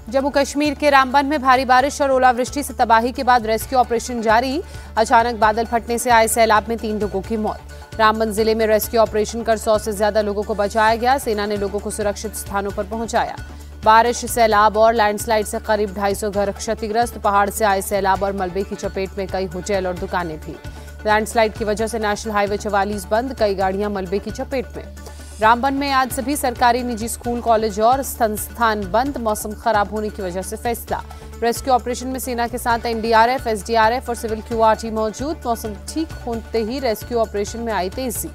जम्मू कश्मीर के रामबन में भारी बारिश और ओलावृष्टि से तबाही के बाद रेस्क्यू ऑपरेशन जारी। अचानक बादल फटने से आए सैलाब में 3 लोगों की मौत। रामबन जिले में रेस्क्यू ऑपरेशन कर 100 से ज्यादा लोगों को बचाया गया। सेना ने लोगों को सुरक्षित स्थानों पर पहुंचाया। बारिश, सैलाब और लैंडस्लाइड से करीब 250 घर क्षतिग्रस्त। पहाड़ से आए सैलाब और मलबे की चपेट में कई होटल और दुकानें भी। लैंडस्लाइड की वजह से नेशनल हाईवे 44 बंद, कई गाड़ियां मलबे की चपेट में। रामबन में आज सभी सरकारी, निजी स्कूल, कॉलेज और संस्थान बंद। मौसम खराब होने की वजह से फैसला। रेस्क्यू ऑपरेशन में सेना के साथ एनडीआरएफ, एसडीआरएफ और सिविल क्यूआरटी मौजूद। मौसम ठीक होते ही रेस्क्यू ऑपरेशन में आई तेजी।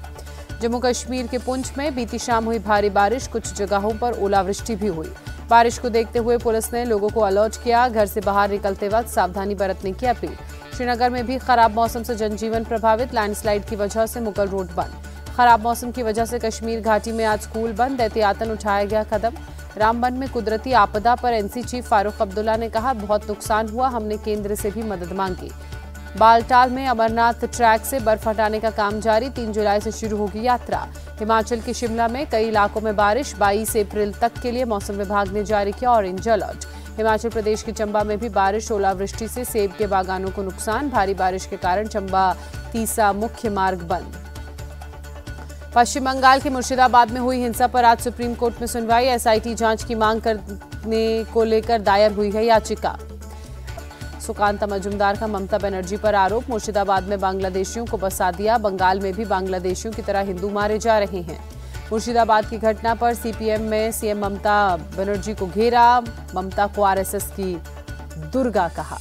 जम्मू कश्मीर के पुंछ में बीती शाम हुई भारी बारिश, कुछ जगहों पर ओलावृष्टि भी हुई। बारिश को देखते हुए पुलिस ने लोगों को अलर्ट किया। घर से बाहर निकलते वक्त सावधानी बरतने की अपील। श्रीनगर में भी खराब मौसम से जनजीवन प्रभावित। लैंडस्लाइड की वजह से मुगल रोड बंद। खराब मौसम की वजह से कश्मीर घाटी में आज स्कूल बंद। एहतियातन उठाया गया कदम। रामबन में कुदरती आपदा पर एनसी चीफ फारूक अब्दुल्ला ने कहा, बहुत नुकसान हुआ, हमने केंद्र से भी मदद मांगी। बालटाल में अमरनाथ ट्रैक से बर्फ हटाने का काम जारी। 3 जुलाई से शुरू होगी यात्रा। हिमाचल के शिमला में कई इलाकों में बारिश। 22 अप्रैल तक के लिए मौसम विभाग ने जारी किया ऑरेंज अलर्ट। हिमाचल प्रदेश के चंबा में भी बारिश, ओलावृष्टि से सेब के बागानों को नुकसान। भारी बारिश के कारण चंबा तीसा मुख्य मार्ग बंद। पश्चिम बंगाल के मुर्शिदाबाद में हुई हिंसा पर आज सुप्रीम कोर्ट में सुनवाई। एसआईटी जांच की मांग करने को लेकर दायर हुई है याचिका। सुकांता मजुमदार का ममता बनर्जी पर आरोप। मुर्शिदाबाद में बांग्लादेशियों को बसा दिया। बंगाल में भी बांग्लादेशियों की तरह हिंदू मारे जा रहे हैं। मुर्शिदाबाद की घटना पर सीपीएम में सीएम ममता बनर्जी को घेरा। ममता को आरएसएस की दुर्गा कहा।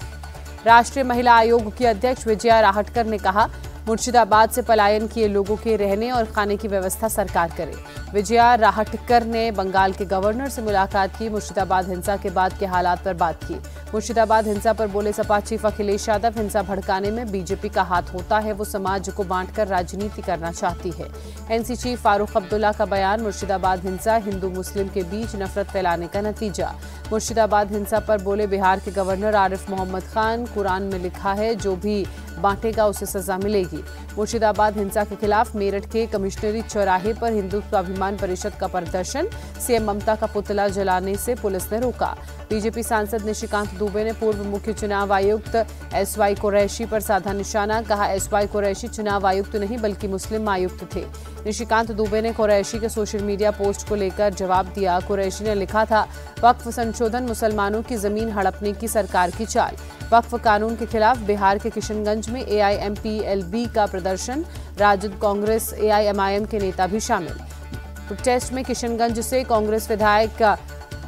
राष्ट्रीय महिला आयोग की अध्यक्ष विजया राहटकर ने कहा, मुर्शिदाबाद से पलायन किए लोगों के रहने और खाने की व्यवस्था सरकार करे। विजया राहटकर ने बंगाल के गवर्नर से मुलाकात की। मुर्शिदाबाद हिंसा के बाद के हालात पर बात की। मुर्शिदाबाद हिंसा पर बोले सपा चीफ अखिलेश यादव, हिंसा भड़काने में बीजेपी का हाथ होता है, वो समाज को बांटकर राजनीति करना चाहती है। एनसी चीफ फारूक अब्दुल्ला का बयान, मुर्शिदाबाद हिंसा हिंदू मुस्लिम के बीच नफरत फैलाने का नतीजा। मुर्शिदाबाद हिंसा पर बोले बिहार के गवर्नर आरिफ मोहम्मद खान, कुरान में लिखा है जो भी बांटेगा उसे सजा मिलेगी। मुर्शिदाबाद हिंसा के खिलाफ मेरठ के कमिश्नरी चौराहे पर हिंदू स्वाभिमान परिषद का प्रदर्शन। सीएम ममता का पुतला जलाने से पुलिस ने रोका। बीजेपी सांसद निशिकांत दुबे ने पूर्व मुख्य चुनाव आयुक्त एसवाई कुरैशी पर साधा निशाना। कहा, एसवाई कुरैशी चुनाव आयुक्त नहीं बल्कि मुस्लिम आयुक्त थे। निशिकांत दुबे ने कुरैशी के सोशल मीडिया पोस्ट को लेकर जवाब दिया। कुरैशी ने लिखा था, वक्फ संशोधन मुसलमानों की जमीन हड़पने की सरकार की चाल। वक्फ कानून के खिलाफ बिहार के किशनगंज में एआईएमपीएलबी का प्रदर्शन। राजद, कांग्रेस, एआईएमआईएम के नेता भी शामिल। प्रोटेस्ट में किशनगंज से कांग्रेस विधायक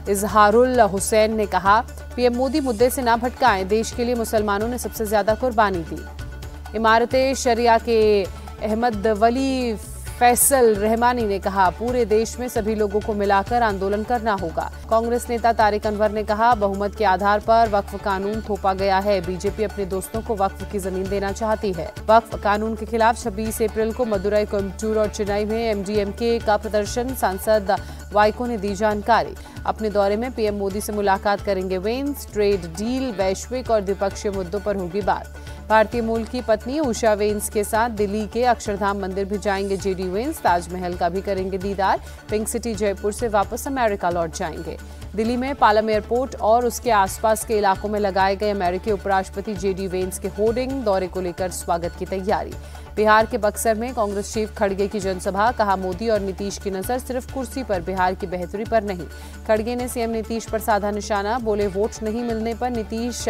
इजहारुल हुसैन ने कहा, पीएम मोदी मुद्दे से ना भटकाएं, देश के लिए मुसलमानों ने सबसे ज्यादा कुर्बानी दी। इमारते शरिया के अहमद वली फैसल रहमानी ने कहा, पूरे देश में सभी लोगों को मिलाकर आंदोलन करना होगा। कांग्रेस नेता तारिक अनवर ने कहा, बहुमत के आधार पर वक्फ कानून थोपा गया है। बीजेपी अपने दोस्तों को वक्फ की जमीन देना चाहती है। वक्फ कानून के खिलाफ 26 अप्रैल को मदुरई, कोयम्बटूर और चेन्नई में एमडीएमके का प्रदर्शन। सांसद वाइको ने दी जानकारी। अपने दौरे में पीएम मोदी से मुलाकात करेंगे वेंस। ट्रेड डील, वैश्विक और द्विपक्षीय मुद्दों पर होगी बात। भारतीय मूल की पत्नी उषा वेंस के साथ दिल्ली के अक्षरधाम मंदिर भी जाएंगे जेडी वेंस। ताजमहल का भी करेंगे दीदार। पिंक सिटी जयपुर से वापस अमेरिका लौट जाएंगे। दिल्ली में पालम एयरपोर्ट और उसके आसपास के इलाकों में लगाए गए अमेरिकी उपराष्ट्रपति जेडी वेंस के होर्डिंग। दौरे को लेकर स्वागत की तैयारी। बिहार के बक्सर में कांग्रेस चीफ खड़गे की जनसभा। कहा, मोदी और नीतीश की नजर सिर्फ कुर्सी पर, बिहार की बेहतरी पर नहीं। खड़गे ने सीएम नीतीश पर साधा निशाना। बोले, वोट नहीं मिलने पर नीतीश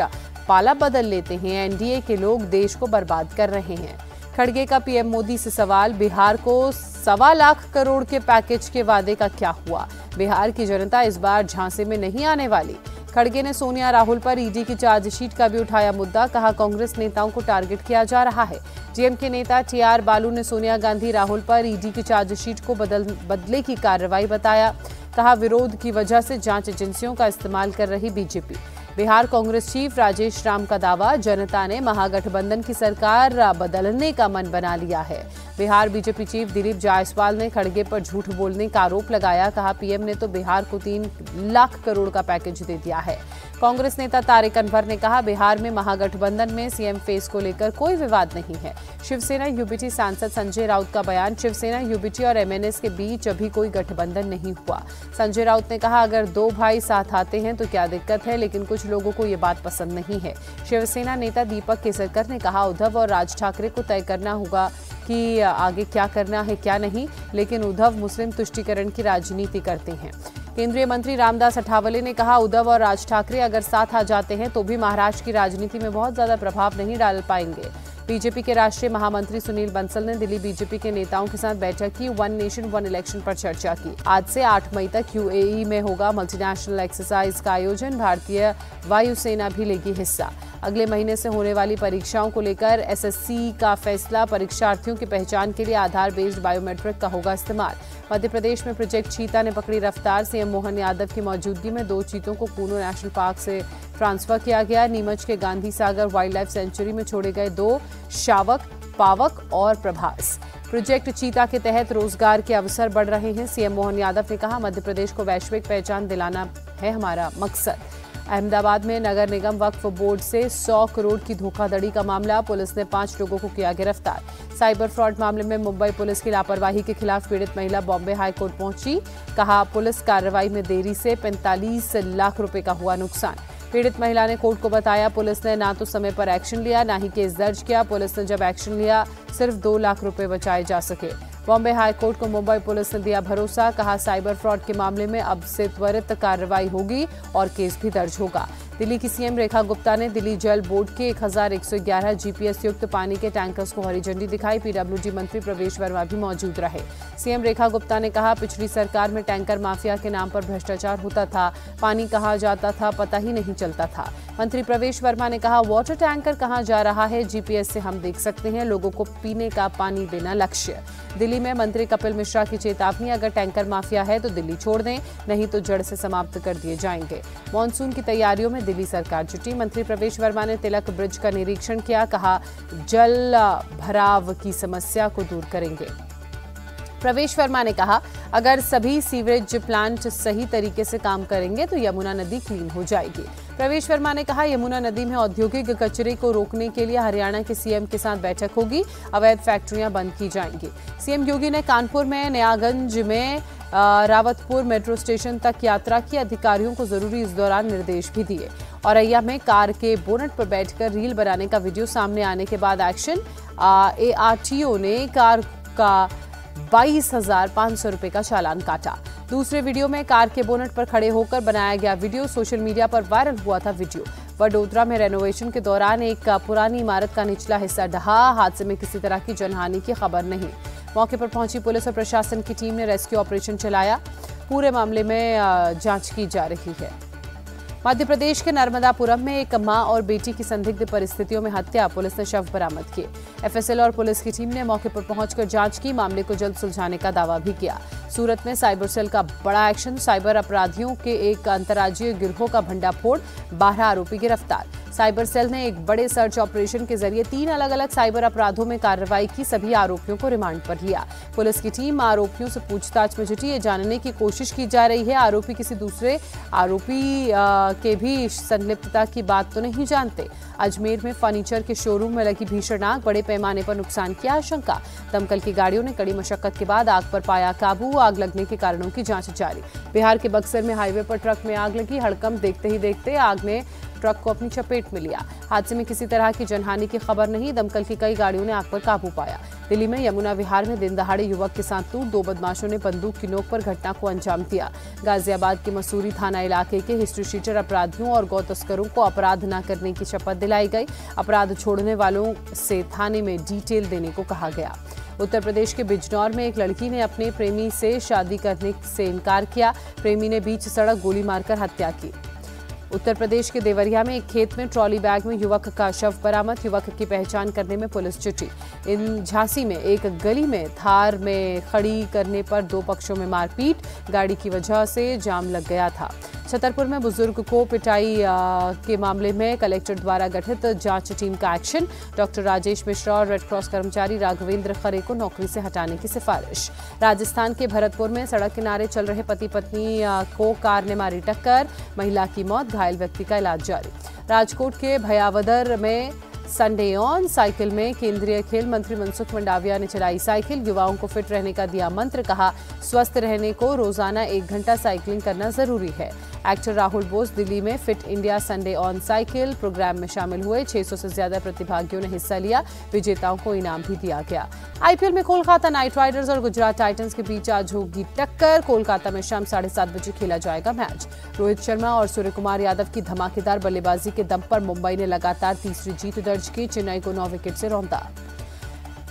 पाला बदल लेते हैं। एनडीए के लोग देश को बर्बाद कर रहे हैं। खड़गे का पीएम मोदी से सवाल, बिहार को 1.25 लाख करोड़ के पैकेज के वादे का क्या हुआ? बिहार की जनता इस बार झांसे में नहीं आने वाली। खड़गे ने सोनिया राहुल पर ईडी की चार्जशीट का भी उठाया मुद्दा। कहा, कांग्रेस नेताओं को टारगेट किया जा रहा है। डीएमके नेता टीआर बालू ने सोनिया गांधी राहुल पर ईडी की चार्जशीट को बदले की कार्रवाई बताया। कहा, विरोध की वजह से जांच एजेंसियों का इस्तेमाल कर रही बीजेपी। बिहार कांग्रेस चीफ राजेश राम का दावा, जनता ने महागठबंधन की सरकार बदलने का मन बना लिया है। बिहार बीजेपी चीफ दिलीप जायसवाल ने खड़गे पर झूठ बोलने का आरोप लगाया। कहा, पीएम ने तो बिहार को 3 लाख करोड़ का पैकेज दे दिया है। कांग्रेस नेता तारिक अनवर ने कहा, बिहार में महागठबंधन में सीएम फेस को लेकर कोई विवाद नहीं है। शिवसेना यूबीटी सांसद संजय राउत का बयान, शिवसेना यूबीटी और एमएनएस के बीच अभी कोई गठबंधन नहीं हुआ। संजय राउत ने कहा, अगर 2 भाई साथ आते हैं तो क्या दिक्कत है, लेकिन कुछ लोगों को ये बात पसंद नहीं है। शिवसेना नेता दीपक केसरकर ने कहा, उद्धव और राज ठाकरे को तय करना होगा कि आगे क्या करना है क्या नहीं, लेकिन उद्धव मुस्लिम तुष्टीकरण की राजनीति करते हैं। केंद्रीय मंत्री रामदास अठावले ने कहा, उद्धव और राज ठाकरे अगर साथ आ जाते हैं तो भी महाराष्ट्र की राजनीति में बहुत ज्यादा प्रभाव नहीं डाल पाएंगे। बीजेपी के राष्ट्रीय महामंत्री सुनील बंसल ने दिल्ली बीजेपी के नेताओं के साथ बैठक की। 1 नेशन 1 इलेक्शन पर चर्चा की। आज से 8 मई तक यूएई में होगा मल्टीनेशनल एक्सरसाइज का आयोजन। भारतीय वायुसेना भी लेगी हिस्सा। अगले महीने से होने वाली परीक्षाओं को लेकर एसएससी का फैसला, परीक्षार्थियों की पहचान के लिए आधार बेस्ड बायोमेट्रिक का होगा इस्तेमाल। मध्य प्रदेश में प्रोजेक्ट चीता ने पकड़ी रफ्तार। सीएम मोहन यादव की मौजूदगी में 2 चीतों को कूनो नेशनल पार्क से ट्रांसफर किया गया। नीमच के Gandhi Sagar wild life sanctuary में छोड़े गए 2 शावक, पावक और प्रभास। प्रोजेक्ट चीता के तहत रोजगार के अवसर बढ़ रहे हैं। सीएम मोहन यादव ने कहा, मध्य प्रदेश को वैश्विक पहचान दिलाना है हमारा मकसद। अहमदाबाद में नगर निगम वक्फ बोर्ड से 100 करोड़ की धोखाधड़ी का मामला, पुलिस ने 5 लोगों को किया गिरफ्तार। साइबर फ्रॉड मामले में मुंबई पुलिस की लापरवाही के खिलाफ पीड़ित महिला बॉम्बे हाई कोर्ट पहुंची। कहा, पुलिस कार्रवाई में देरी से 45 लाख रुपए का हुआ नुकसान। पीड़ित महिला ने कोर्ट को बताया, पुलिस ने ना तो समय पर एक्शन लिया, ना ही केस दर्ज किया। पुलिस ने जब एक्शन लिया, सिर्फ 2 लाख रुपए बचाए जा सके। बॉम्बे हाई कोर्ट को मुंबई पुलिस ने दिया भरोसा। कहा, साइबर फ्रॉड के मामले में अब से त्वरित कार्रवाई होगी और केस भी दर्ज होगा। दिल्ली की सीएम रेखा गुप्ता ने दिल्ली जल बोर्ड के 1111 जीपीएस युक्त पानी के टैंकर्स को हरी झंडी दिखाई। पीडब्ल्यूडी मंत्री प्रवेश वर्मा भी मौजूद रहे। सीएम रेखा गुप्ता ने कहा, पिछली सरकार में टैंकर माफिया के नाम पर भ्रष्टाचार होता था, पानी कहाँ जाता था पता ही नहीं चलता था। मंत्री प्रवेश वर्मा ने कहा, वाटर टैंकर कहाँ जा रहा है, जीपीएस से हम देख सकते हैं। लोगों को पीने का पानी देना लक्ष्य। दिल्ली में मंत्री कपिल मिश्रा की चेतावनी, अगर टैंकर माफिया है तो दिल्ली छोड़ दें, नहीं तो जड़ से समाप्त कर दिए जाएंगे। मानसून की तैयारियों में दिल्ली सरकार जुटी। मंत्री प्रवेश वर्मा ने तिलक ब्रिज का निरीक्षण किया। कहा, जल भराव की समस्या को दूर करेंगे। प्रवेश वर्मा ने कहा, अगर सभी सीवरेज प्लांट सही तरीके से काम करेंगे तो यमुना नदी क्लीन हो जाएगी। प्रवेश वर्मा ने कहा, यमुना नदी में औद्योगिक कचरे को रोकने के लिए हरियाणा के सीएम के साथ बैठक होगी। अवैध फैक्ट्रियां बंद की जाएंगी। सीएम योगी ने कानपुर में नयागंज में रावतपुर मेट्रो स्टेशन तक यात्रा की। अधिकारियों को जरूरी इस दौरान निर्देश भी दिए। औरैया में कार के बोनट पर बैठकर रील बनाने का वीडियो सामने आने के बाद एक्शन। एआरटीओ ने कार का 22,500 रुपए का चालान काटा। दूसरे वीडियो में कार के बोनट पर खड़े होकर बनाया गया वीडियो सोशल मीडिया पर वायरल हुआ था। वीडियो वडोदरा में रेनोवेशन के दौरान एक पुरानी इमारत का निचला हिस्सा ढहा। हादसे में किसी तरह की जनहानि की खबर नहीं। मौके पर पहुंची पुलिस और प्रशासन की टीम ने रेस्क्यू ऑपरेशन चलाया। पूरे मामले में जांच की जा रही है। मध्य प्रदेश के नर्मदापुरम में एक मां और बेटी की संदिग्ध परिस्थितियों में हत्या, पुलिस ने शव बरामद किए। एफएसएल और पुलिस की टीम ने मौके पर पहुंचकर जांच की। मामले को जल्द सुलझाने का दावा भी किया। सूरत में साइबर सेल का बड़ा एक्शन, साइबर अपराधियों के एक अंतर्राज्यीय गिरोह का भंडाफोड़, 12 आरोपी गिरफ्तार। साइबर सेल ने एक बड़े सर्च ऑपरेशन के जरिए 3 अलग अलग साइबर अपराधों में कार्रवाई की। सभी आरोपियों को रिमांड पर लिया। पुलिस की टीम आरोपियों से पूछताछ में जुटी। ये जानने की कोशिश की जा रही है आरोपी किसी दूसरे आरोपी के भी संलिप्तता की बात तो नहीं जानते। अजमेर में फर्नीचर के शोरूम में लगी भीषण आग, बड़े पैमाने पर नुकसान की आशंका। दमकल की गाड़ियों ने कड़ी मशक्कत के बाद आग पर पाया काबू। आग लगने के कारणों की जांच जारी। बिहार के बक्सर में हाईवे पर ट्रक में आग लगी। हड़कंप देखते ही देखते आग ने ट्रक को अपनी चपेट में लिया। हादसे में किसी तरह की जनहानि की खबर नहीं। दमकल की कई गाड़ियों ने आग पर काबू पाया। दिल्ली में यमुना विहार में दिन दहाड़े युवक के साथ टूट, 2 बदमाशों ने बंदूक की नोक पर घटना को अंजाम दिया। गाजियाबाद के मसूरी थाना इलाके के हिस्ट्री शीटर अपराधियों और गौ तस्करों को अपराध न करने की शपथ दिलाई गई। अपराध छोड़ने वालों से थाने में डिटेल देने को कहा गया। उत्तर प्रदेश के बिजनौर में एक लड़की ने अपने प्रेमी से शादी करने से इनकार किया। प्रेमी ने बीच सड़क गोली मारकर हत्या की। उत्तर प्रदेश के देवरिया में एक खेत में ट्रॉली बैग में युवक का शव बरामद। युवक की पहचान करने में पुलिस जुटी। इन झांसी में एक गली में थार में खड़ी करने पर 2 पक्षों में मारपीट, गाड़ी की वजह से जाम लग गया था। छतरपुर में बुजुर्ग को पिटाई के मामले में कलेक्टर द्वारा गठित जांच टीम का एक्शन। डॉक्टर राजेश मिश्रा और रेड क्रॉस कर्मचारी राघवेंद्र खरे को नौकरी से हटाने की सिफारिश। राजस्थान के भरतपुर में सड़क किनारे चल रहे पति पत्नी को कार ने मारी टक्कर, महिला की मौत, घायल व्यक्ति का इलाज जारी। राजकोट के भयावदर में संडे ऑन साइकिल में केंद्रीय खेल मंत्री मनसुख मंडाविया ने चलाई साइकिल, युवाओं को फिट रहने का दिया मंत्र, कहा स्वस्थ रहने को रोजाना 1 घंटा साइकिलिंग करना जरूरी है। एक्टर राहुल बोस दिल्ली में Fit India Sunday on cycle programme में शामिल हुए। 600 से ज्यादा प्रतिभागियों ने हिस्सा लिया, विजेताओं को इनाम भी दिया गया। आईपीएल में कोलकाता नाइट राइडर्स और गुजरात टाइटंस के बीच आज होगी टक्कर। कोलकाता में शाम 7:30 बजे खेला जाएगा मैच। रोहित शर्मा और सूर्य कुमार यादव की धमाकेदार बल्लेबाजी के दम पर मुंबई ने लगातार तीसरी जीत दर्ज की, चेन्नई को 9 विकेट से रौंदा।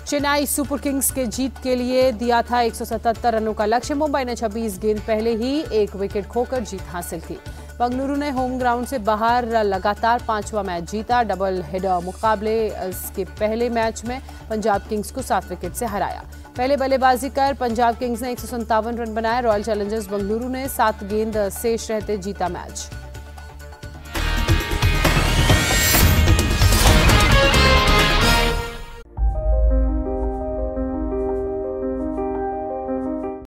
चेन्नई सुपर किंग्स के जीत के लिए दिया था 177 रनों का लक्ष्य। मुंबई ने 26 गेंद पहले ही 1 विकेट खोकर जीत हासिल की। बेंगलुरु ने होम ग्राउंड से बाहर लगातार 5वां मैच जीता। डबल हेडर मुकाबले के पहले मैच में पंजाब किंग्स को 7 विकेट से हराया। पहले बल्लेबाजी कर पंजाब किंग्स ने 157 रन बनाए। रॉयल चैलेंजर्स बेंगलुरु ने 7 गेंद शेष रहते जीता मैच।